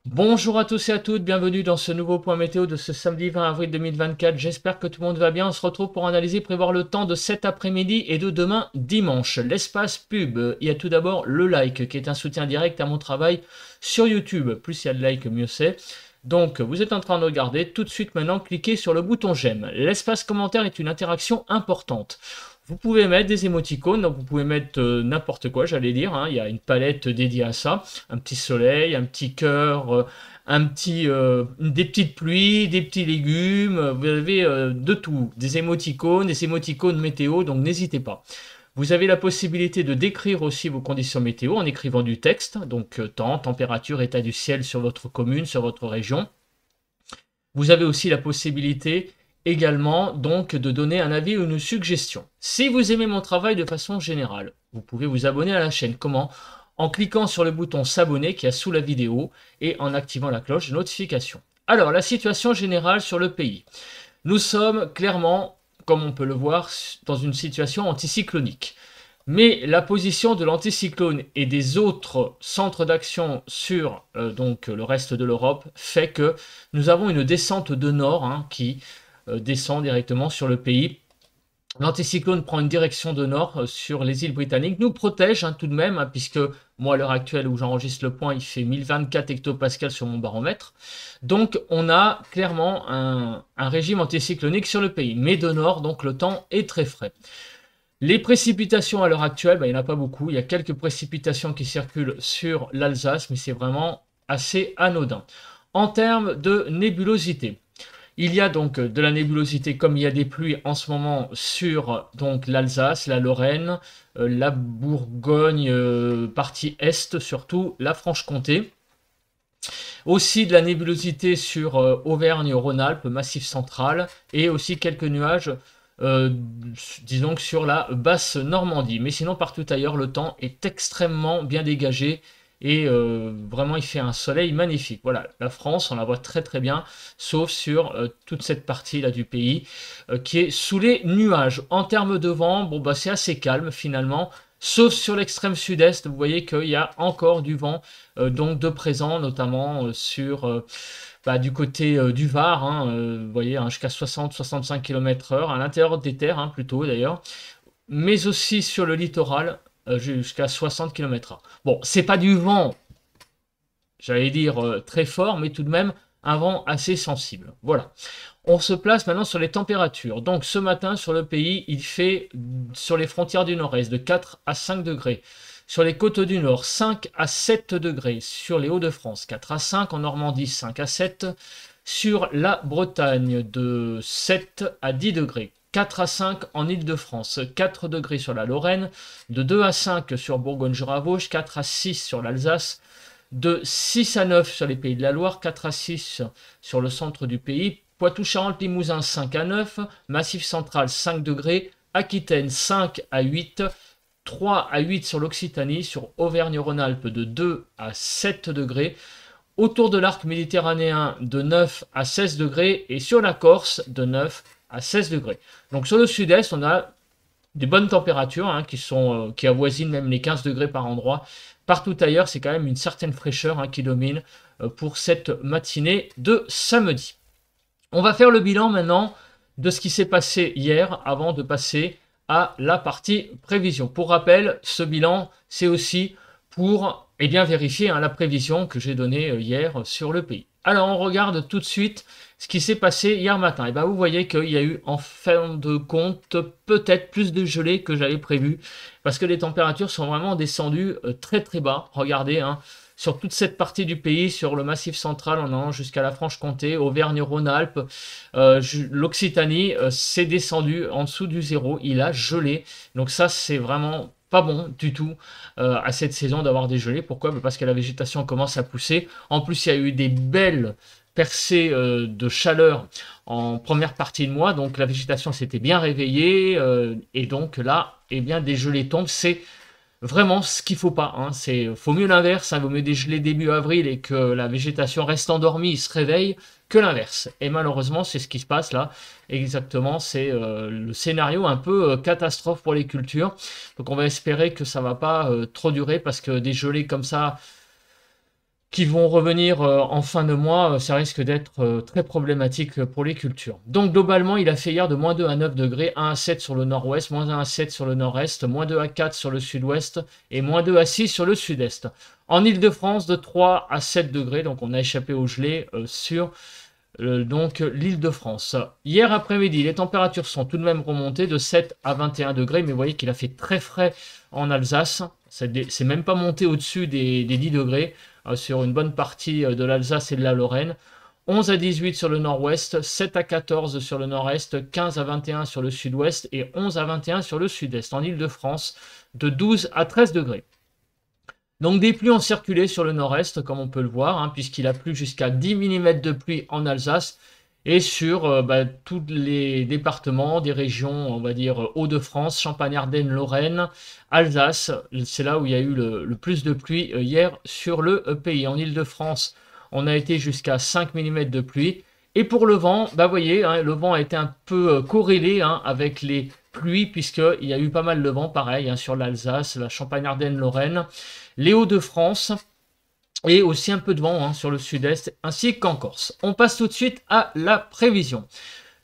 Bonjour à tous et à toutes, bienvenue dans ce nouveau point météo de ce samedi 20 avril 2024. J'espère que tout le monde va bien. On se retrouve pour analyser et prévoir le temps de cet après-midi et de demain dimanche. L'espace pub, il y a tout d'abord le like qui est un soutien direct à mon travail sur YouTube. Plus il y a de likes, mieux c'est. Donc vous êtes en train de regarder, tout de suite maintenant cliquez sur le bouton j'aime. L'espace commentaire est une interaction importante. Vous pouvez mettre des émoticônes, donc vous pouvez mettre n'importe quoi, j'allais dire, hein. Il y a une palette dédiée à ça, un petit soleil, un petit cœur, des petites pluies, des petits légumes, vous avez de tout, des émoticônes météo, donc n'hésitez pas. Vous avez la possibilité de décrire aussi vos conditions météo en écrivant du texte, donc temps, température, état du ciel sur votre commune, sur votre région. Vous avez aussi la possibilité également donc de donner un avis ou une suggestion. Si vous aimez mon travail de façon générale, vous pouvez vous abonner à la chaîne. Comment? En cliquant sur le bouton s'abonner qui est sous la vidéo et en activant la cloche de notification. Alors, la situation générale sur le pays. Nous sommes clairement, comme on peut le voir, dans une situation anticyclonique. Mais la position de l'anticyclone et des autres centres d'action sur donc le reste de l'Europe fait que nous avons une descente de nord qui descend directement sur le pays. L'anticyclone prend une direction de nord sur les îles britanniques, nous protège tout de même, puisque moi à l'heure actuelle où j'enregistre le point, il fait 1024 hectopascales sur mon baromètre. Donc on a clairement un régime anticyclonique sur le pays, mais de nord, donc le temps est très frais. Les précipitations à l'heure actuelle, il n'y en a pas beaucoup. Il y a quelques précipitations qui circulent sur l'Alsace, mais c'est vraiment assez anodin. En termes de nébulosité, il y a donc de la nébulosité comme il y a des pluies en ce moment sur donc l'Alsace, la Lorraine, la Bourgogne, partie est surtout, la Franche-Comté. Aussi de la nébulosité sur Auvergne-Rhône-Alpes, Massif central, et aussi quelques nuages euh, disons que sur la basse Normandie. Mais sinon, partout ailleurs, le temps est extrêmement bien dégagé et vraiment il fait un soleil magnifique. Voilà, la France, on la voit très très bien, sauf sur toute cette partie-là du pays qui est sous les nuages. En termes de vent, bon bah c'est assez calme finalement. Sauf sur l'extrême sud-est, vous voyez qu'il y a encore du vent, donc de présent, notamment sur du côté du Var, vous voyez, jusqu'à 60-65 km/h, à l'intérieur des terres plutôt d'ailleurs, mais aussi sur le littoral jusqu'à 60 km/h. Bon, c'est pas du vent, j'allais dire très fort, mais tout de même un vent assez sensible. Voilà. On se place maintenant sur les températures. Donc ce matin sur le pays, il fait sur les frontières du nord-est de 4 à 5 degrés. Sur les côtes du nord, 5 à 7 degrés. Sur les Hauts-de-France, 4 à 5. En Normandie, 5 à 7. Sur la Bretagne, de 7 à 10 degrés. 4 à 5 en Île-de-France, 4 degrés sur la Lorraine, de 2 à 5 sur Bourgogne-Jura-Vosges, 4 à 6 sur l'Alsace, de 6 à 9 sur les Pays de la Loire, 4 à 6 sur le centre du pays, Poitou-Charentes-Limousin 5 à 9, Massif central 5 degrés, Aquitaine 5 à 8, 3 à 8 sur l'Occitanie, sur Auvergne-Rhône-Alpes de 2 à 7 degrés, autour de l'arc méditerranéen de 9 à 16 degrés et sur la Corse de 9 à 16 degrés. Donc sur le sud-est, on a des bonnes températures qui avoisinent même les 15 degrés par endroit. Partout ailleurs, c'est quand même une certaine fraîcheur qui domine pour cette matinée de samedi. On va faire le bilan maintenant de ce qui s'est passé hier avant de passer à la partie prévision. Pour rappel, ce bilan, c'est aussi pour vérifier la prévision que j'ai donnée hier sur le pays. Alors, on regarde tout de suite ce qui s'est passé hier matin. Et vous voyez qu'il y a eu en fin de compte peut-être plus de gelée que j'avais prévu parce que les températures sont vraiment descendues très très bas. Regardez, sur toute cette partie du pays, sur le Massif central, en allant jusqu'à la Franche-Comté, Auvergne-Rhône-Alpes, l'Occitanie, c'est descendu en dessous du zéro. Il a gelé. Donc ça, c'est vraiment pas bon du tout à cette saison d'avoir des gelées. Pourquoi? Parce que la végétation commence à pousser. En plus, il y a eu des belles percées de chaleur en première partie de mois. Donc la végétation s'était bien réveillée. Et donc là, des gelées tombent. C'est vraiment ce qu'il faut pas. Faut mieux l'inverse. Il vaut mieux dégeler début avril et que la végétation reste endormie, se réveille, que l'inverse. Et malheureusement, c'est ce qui se passe là. Exactement, c'est le scénario un peu catastrophe pour les cultures. Donc on va espérer que ça va pas trop durer parce que des gelées comme ça qui vont revenir en fin de mois, ça risque d'être très problématique pour les cultures. Donc globalement, il a fait hier de -2 à 9 degrés, 1 à 7 sur le nord-ouest, -1 à 7 sur le nord-est, -2 à 4 sur le sud-ouest et -2 à 6 sur le sud-est. En Île-de-France, de 3 à 7 degrés, donc on a échappé au gelé sur donc l'Île-de-France. Hier après-midi, les températures sont tout de même remontées de 7 à 21 degrés, mais vous voyez qu'il a fait très frais en Alsace. C'est même pas monté au-dessus des 10 degrés sur une bonne partie de l'Alsace et de la Lorraine. 11 à 18 sur le nord-ouest, 7 à 14 sur le nord-est, 15 à 21 sur le sud-ouest et 11 à 21 sur le sud-est. En Île-de-France, de 12 à 13 degrés. Donc des pluies ont circulé sur le nord-est, comme on peut le voir, puisqu'il a plu jusqu'à 10 mm de pluie en Alsace et sur tous les départements, des régions, on va dire Hauts-de-France, Champagne-Ardenne, Lorraine, Alsace. C'est là où il y a eu le plus de pluie hier sur le pays. En Île-de-France, on a été jusqu'à 5 mm de pluie. Et pour le vent, vous voyez, le vent a été un peu corrélé avec les pluies, puisqu'il y a eu pas mal de vent, pareil, sur l'Alsace, la Champagne-Ardenne, Lorraine, les Hauts-de-France, et aussi un peu de vent sur le sud-est, ainsi qu'en Corse. On passe tout de suite à la prévision.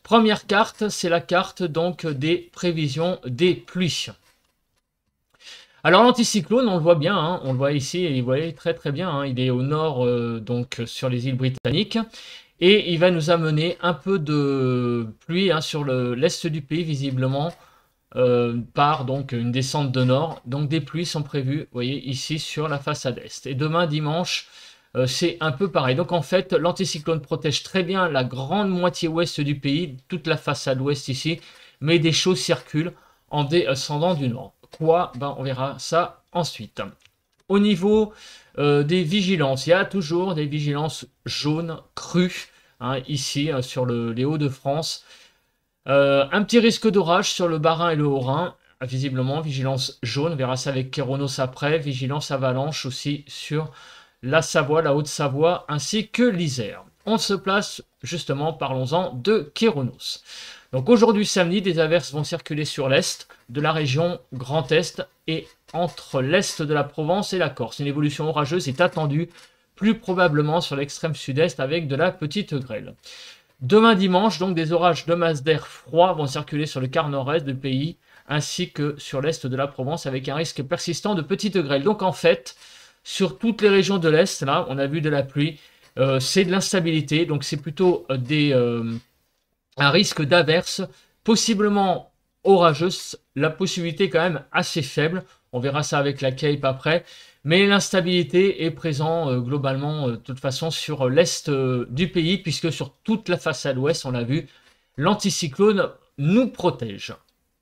Première carte, c'est la carte donc des prévisions des pluies. Alors l'anticyclone, on le voit bien, on le voit ici, et vous voyez très très bien, il est au nord, donc sur les îles britanniques, et il va nous amener un peu de pluie sur l'est du pays, visiblement, par donc une descente de nord. Donc des pluies sont prévues, vous voyez, ici sur la façade est. Et demain, dimanche, c'est un peu pareil. Donc en fait, l'anticyclone protège très bien la grande moitié ouest du pays, toute la façade ouest ici, mais des choses circulent en descendant du nord. Quoi? On verra ça ensuite. Au niveau des vigilances, il y a toujours des vigilances jaunes crues, ici sur les Hauts-de-France. Un petit risque d'orage sur le Bas-Rhin et le Haut-Rhin, visiblement, vigilance jaune, on verra ça avec Kéronos après, vigilance avalanche aussi sur la Savoie, la Haute-Savoie, ainsi que l'Isère. On se place justement, parlons-en de Kéronos. Donc aujourd'hui samedi, des averses vont circuler sur l'est de la région Grand Est et entre l'est de la Provence et la Corse. Une évolution orageuse est attendue, plus probablement sur l'extrême sud-est avec de la petite grêle. Demain dimanche, donc des orages de masse d'air froid vont circuler sur le quart nord-est du pays ainsi que sur l'est de la Provence avec un risque persistant de petites grêles. Donc en fait, sur toutes les régions de l'est, là, on a vu de la pluie, c'est de l'instabilité, donc c'est plutôt un risque d'averse, possiblement orageuse, la possibilité quand même assez faible. On verra ça avec la Cape après. Mais l'instabilité est présente globalement, de toute façon, sur l'est du pays, puisque sur toute la façade ouest, on l'a vu, l'anticyclone nous protège.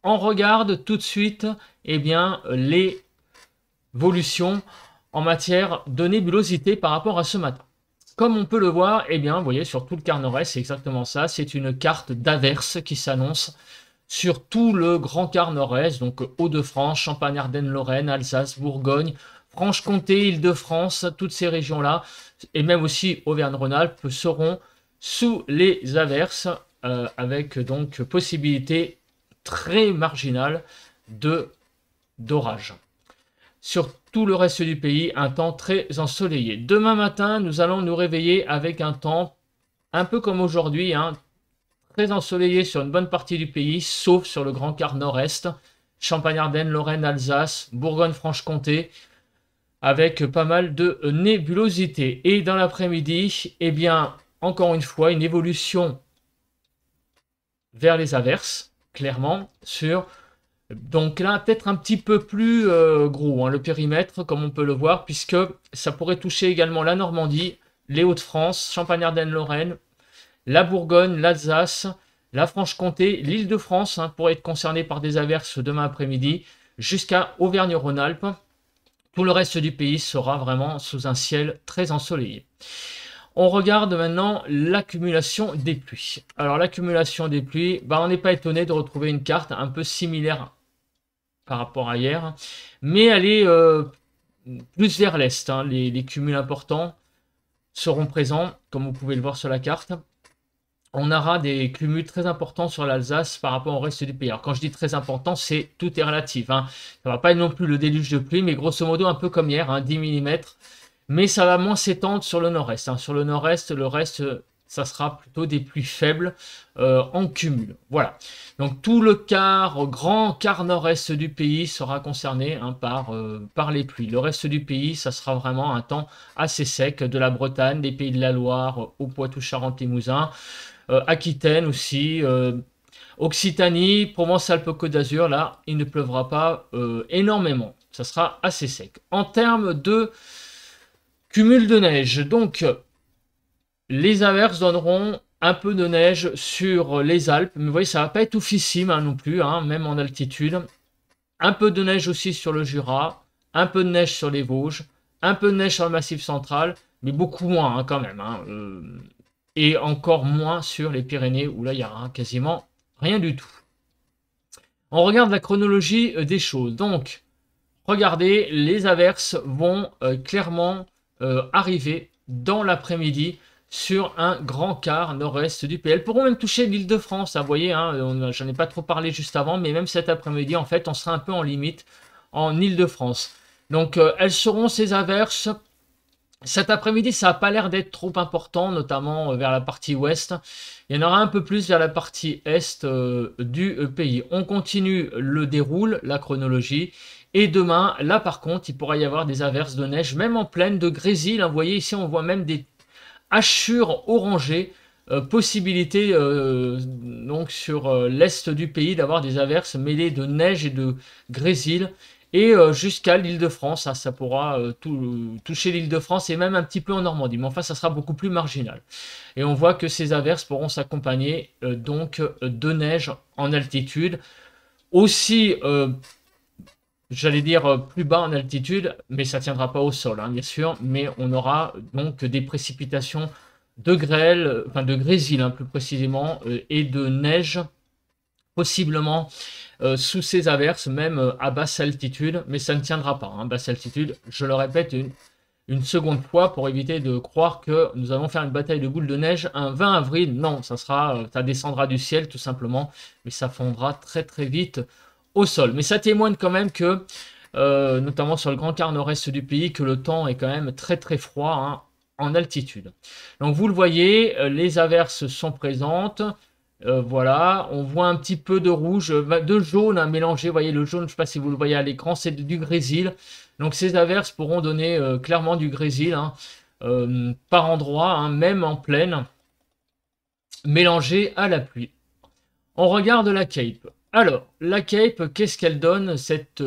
On regarde tout de suite l'évolution en matière de nébulosité par rapport à ce matin. Comme on peut le voir, vous voyez, sur tout le quart nord-est, c'est exactement ça. C'est une carte d'averse qui s'annonce sur tout le grand quart nord-est, donc Hauts-de-France, Champagne-Ardenne, Lorraine, Alsace, Bourgogne, Franche-Comté, Île-de-France, toutes ces régions-là, et même aussi Auvergne-Rhône-Alpes, seront sous les averses, avec donc possibilité très marginale d'orage. Sur tout le reste du pays, un temps très ensoleillé. Demain matin, nous allons nous réveiller avec un temps un peu comme aujourd'hui, très ensoleillé sur une bonne partie du pays, sauf sur le grand quart nord-est, Champagne-Ardenne, Lorraine, Alsace, Bourgogne-Franche-Comté, avec pas mal de nébulosité. Et dans l'après-midi, encore une fois, une évolution vers les averses, clairement, sur... Donc là, peut-être un petit peu plus gros, le périmètre, comme on peut le voir, puisque ça pourrait toucher également la Normandie, les Hauts-de-France, Champagne-Ardenne, Lorraine, la Bourgogne, l'Alsace, la Franche-Comté, l'Île-de-France pourrait être concernée par des averses demain après-midi, jusqu'à Auvergne-Rhône-Alpes. Tout le reste du pays sera vraiment sous un ciel très ensoleillé. On regarde maintenant l'accumulation des pluies. Alors l'accumulation des pluies, on n'est pas étonné de retrouver une carte un peu similaire par rapport à hier, mais elle est plus vers l'est. Les cumuls importants seront présents, comme vous pouvez le voir sur la carte. On aura des cumuls très importants sur l'Alsace par rapport au reste du pays. Alors quand je dis très important, c'est tout est relatif. Ça ne va pas être non plus le déluge de pluie, mais grosso modo un peu comme hier, 10 mm. mais ça va moins s'étendre sur le nord-est, hein. Sur le nord-est, le reste, ça sera plutôt des pluies faibles en cumul. Voilà. Donc tout le grand quart nord-est du pays sera concerné, hein, par les pluies. Le reste du pays, ça sera vraiment un temps assez sec, de la Bretagne, des Pays de la Loire, au Poitou-Charentes-Limousin, Aquitaine aussi, Occitanie, Provence-Alpes-Côte d'Azur, là, il ne pleuvra pas énormément. Ça sera assez sec. En termes de cumul de neige, donc les averses donneront un peu de neige sur les Alpes, mais vous voyez, ça va pas être oufissime, hein, non plus, hein, même en altitude. Un peu de neige aussi sur le Jura, un peu de neige sur les Vosges, un peu de neige sur le Massif central, mais beaucoup moins, hein, quand même, hein, et encore moins sur les Pyrénées, où là, il y aura quasiment rien du tout. On regarde la chronologie des choses. Donc, regardez, les averses vont clairement arriver dans l'après-midi sur un grand quart nord-est du pays. Elles pourront même toucher l'Île-de-France, hein, vous voyez, hein, j'en ai pas trop parlé juste avant, mais même cet après-midi, en fait, on sera un peu en limite en Île-de-France. Donc, elles seront ces averses. Cet après-midi, ça n'a pas l'air d'être trop important, notamment vers la partie ouest. Il y en aura un peu plus vers la partie est du pays. On continue le déroule, la chronologie. Et demain, là par contre, il pourra y avoir des averses de neige, même en pleine de grésil. Vous voyez ici, on voit même des hachures orangées. Possibilité donc sur l'est du pays d'avoir des averses mêlées de neige et de grésil. Et jusqu'à l'Île-de-France, hein, ça pourra toucher l'Île-de-France et même un petit peu en Normandie. Mais enfin, ça sera beaucoup plus marginal. Et on voit que ces averses pourront s'accompagner donc de neige en altitude. Aussi, j'allais dire plus bas en altitude, mais ça ne tiendra pas au sol, hein, bien sûr. Mais on aura donc des précipitations de grêle, enfin de grésil, hein, plus précisément, et de neige, possiblement sous ces averses, même à basse altitude, mais ça ne tiendra pas, hein, basse altitude, je le répète une seconde fois pour éviter de croire que nous allons faire une bataille de boules de neige un 20 avril. Non, ça descendra du ciel tout simplement, mais ça fondra très très vite au sol. Mais ça témoigne quand même que, notamment sur le grand quart nord-est du pays, que le temps est quand même très très froid, hein, en altitude. Donc vous le voyez, les averses sont présentes. Voilà, on voit un petit peu de rouge, de jaune, hein, mélangé. Vous voyez, le jaune, je ne sais pas si vous le voyez à l'écran, c'est du grésil. Donc ces averses pourront donner clairement du grésil, hein, par endroit, hein, même en plaine, mélangé à la pluie. On regarde la Cape. Alors, la Cape, qu'est-ce qu'elle donne, cet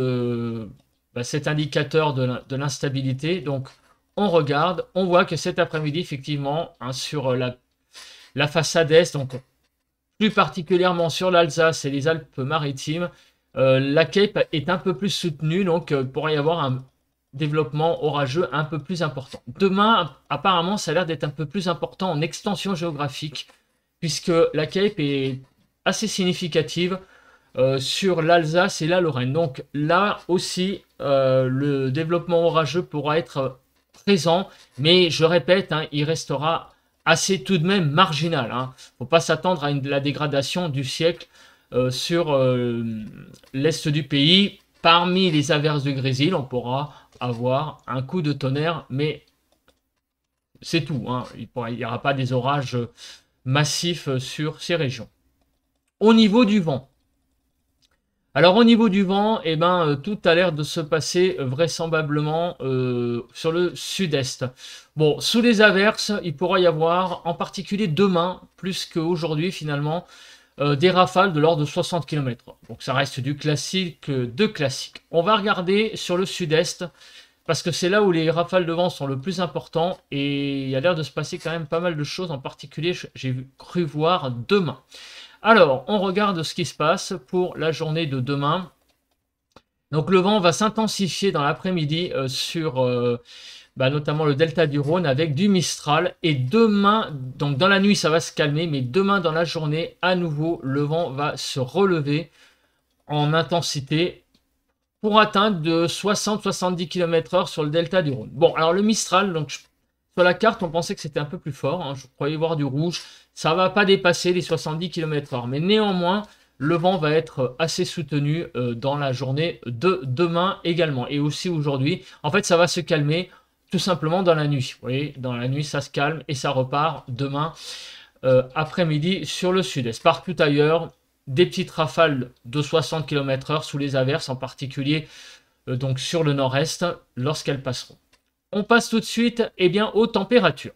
indicateur de l'instabilité? Donc, on regarde, on voit que cet après-midi, effectivement, hein, sur la façade est, donc plus particulièrement sur l'Alsace et les Alpes-Maritimes, la Cape est un peu plus soutenue, donc pourrait y avoir un développement orageux un peu plus important. Demain, apparemment, ça a l'air d'être un peu plus important en extension géographique, puisque la Cape est assez significative sur l'Alsace et la Lorraine. Donc là aussi, le développement orageux pourra être présent, mais je répète, hein, il restera assez tout de même marginal, hein. Faut pas s'attendre à la dégradation du siècle sur l'est du pays. Parmi les averses de grésil, on pourra avoir un coup de tonnerre, mais c'est tout, hein. Il n'y aura pas des orages massifs sur ces régions. Au niveau du vent. Alors au niveau du vent, eh ben, tout a l'air de se passer vraisemblablement sur le sud-est. Bon, sous les averses, il pourra y avoir, en particulier demain, plus qu'aujourd'hui finalement, des rafales de l'ordre de 60 km/h. Donc ça reste du classique de classique. On va regarder sur le sud-est, parce que c'est là où les rafales de vent sont le plus importants, et il y a l'air de se passer quand même pas mal de choses, en particulier j'ai cru voir demain. Alors, on regarde ce qui se passe pour la journée de demain. Donc le vent va s'intensifier dans l'après-midi sur notamment le delta du Rhône avec du Mistral. Et demain, donc dans la nuit ça va se calmer, mais demain dans la journée, à nouveau, le vent va se relever en intensité pour atteindre de 60-70 km/h sur le delta du Rhône. Bon, alors le Mistral, donc sur la carte, on pensait que c'était un peu plus fort, hein, je croyais voir du rouge. Ça ne va pas dépasser les 70 km/h, mais néanmoins, le vent va être assez soutenu dans la journée de demain également, et aussi aujourd'hui. En fait, ça va se calmer tout simplement dans la nuit. Vous voyez, dans la nuit, ça se calme et ça repart demain après-midi sur le sud-est. Partout ailleurs, des petites rafales de 60 km/h sous les averses, en particulier donc sur le nord-est, lorsqu'elles passeront. On passe tout de suite aux températures.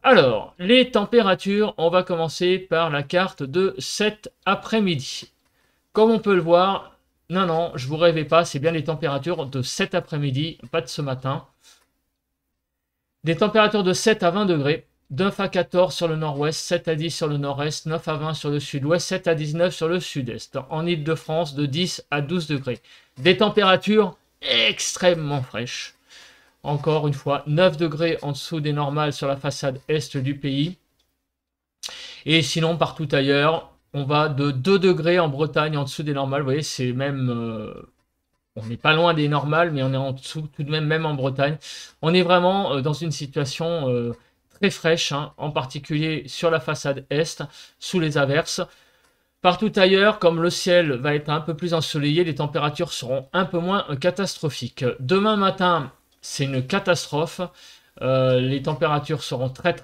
Alors, les températures, on va commencer par la carte de cet après-midi. Comme on peut le voir, non, je vous rêvais pas, c'est bien les températures de cet après-midi, pas de ce matin. Des températures de 7 à 20 degrés, 9 à 14 sur le nord-ouest, 7 à 10 sur le nord-est, 9 à 20 sur le sud-ouest, 7 à 19 sur le sud-est. En Île-de-France, de 10 à 12 degrés. Des températures extrêmement fraîches. Encore une fois, 9 degrés en dessous des normales sur la façade est du pays. Et sinon, partout ailleurs, on va de 2 degrés en Bretagne en dessous des normales. Vous voyez, c'est même... on n'est pas loin des normales, mais on est en dessous tout de même en Bretagne. On est vraiment dans une situation très fraîche, hein, en particulier sur la façade est, sous les averses. Partout ailleurs, comme le ciel va être un peu plus ensoleillé, les températures seront un peu moins catastrophiques. Demain matin, c'est une catastrophe. Les températures seront très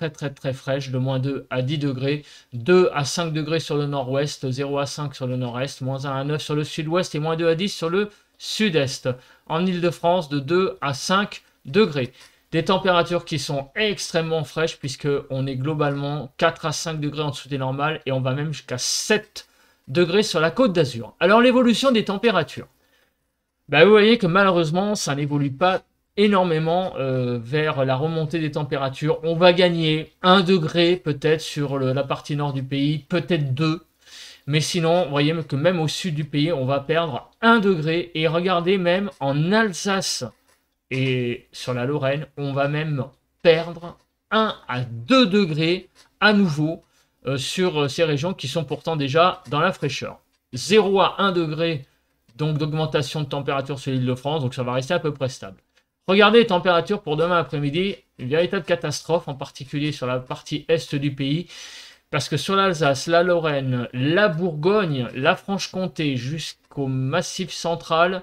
fraîches, de moins 2 à 10 degrés, 2 à 5 degrés sur le nord-ouest, 0 à 5 sur le nord-est, moins 1 à 9 sur le sud-ouest et moins 2 à 10 sur le sud-est. En Île-de-France, de 2 à 5 degrés. Des températures qui sont extrêmement fraîches puisqu'on est globalement 4 à 5 degrés en dessous des normales et on va même jusqu'à 7 degrés sur la Côte d'Azur. Alors l'évolution des températures. Vous voyez que malheureusement, ça n'évolue pas énormément vers la remontée des températures. On va gagner 1 degré peut-être sur la partie nord du pays, peut-être 2. Mais sinon, vous voyez que même au sud du pays, on va perdre 1 degré. Et regardez, même en Alsace et sur la Lorraine, on va même perdre 1 à 2 degrés à nouveau sur ces régions qui sont pourtant déjà dans la fraîcheur. 0 à 1 degré donc d'augmentation de température sur l'île de France, donc ça va rester à peu près stable. Regardez les températures pour demain après-midi, une véritable catastrophe, en particulier sur la partie est du pays. Parce que sur l'Alsace, la Lorraine, la Bourgogne, la Franche-Comté jusqu'au Massif central,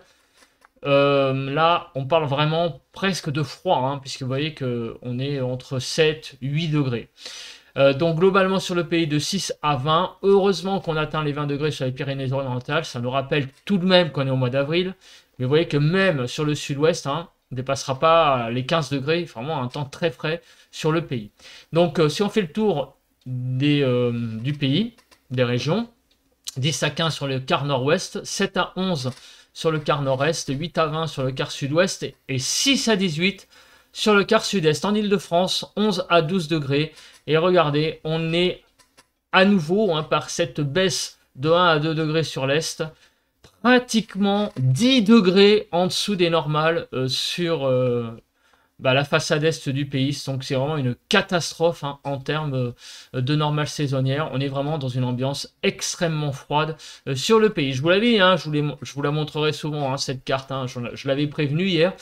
là, on parle vraiment presque de froid, hein, puisque vous voyez qu'on est entre 7 et 8 degrés. Donc globalement sur le pays de 6 à 20. Heureusement qu'on atteint les 20 degrés sur les Pyrénées-Orientales. Ça nous rappelle tout de même qu'on est au mois d'avril. Mais vous voyez que même sur le sud-ouest, hein, on ne dépassera pas les 15 degrés. Vraiment un temps très frais sur le pays. Donc si on fait le tour du pays, des régions, 10 à 15 sur le quart nord-ouest, 7 à 11 sur le quart nord-est, 8 à 20 sur le quart sud-ouest et 6 à 18 sur le quart sud-est. En Île-de-France, 11 à 12 degrés. Et regardez, on est à nouveau, hein, par cette baisse de 1 à 2 degrés sur l'est, pratiquement 10 degrés en dessous des normales sur la façade est du pays. Donc c'est vraiment une catastrophe, hein, en termes de normales saisonnières. On est vraiment dans une ambiance extrêmement froide sur le pays. Je vous l'avais dit, hein, je vous la montrerai souvent, hein, cette carte, hein, je l'avais prévenu hier.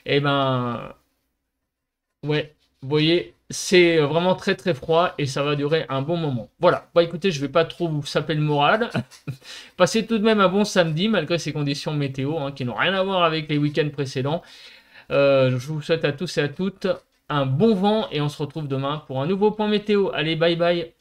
Et ouais, vous voyez, c'est vraiment très froid et ça va durer un bon moment. Voilà, écoutez, je vais pas trop vous saper le moral. Passez tout de même un bon samedi malgré ces conditions météo, hein, qui n'ont rien à voir avec les week-ends précédents. Je vous souhaite à tous et à toutes un bon vent et on se retrouve demain pour un nouveau point météo. Allez, bye bye.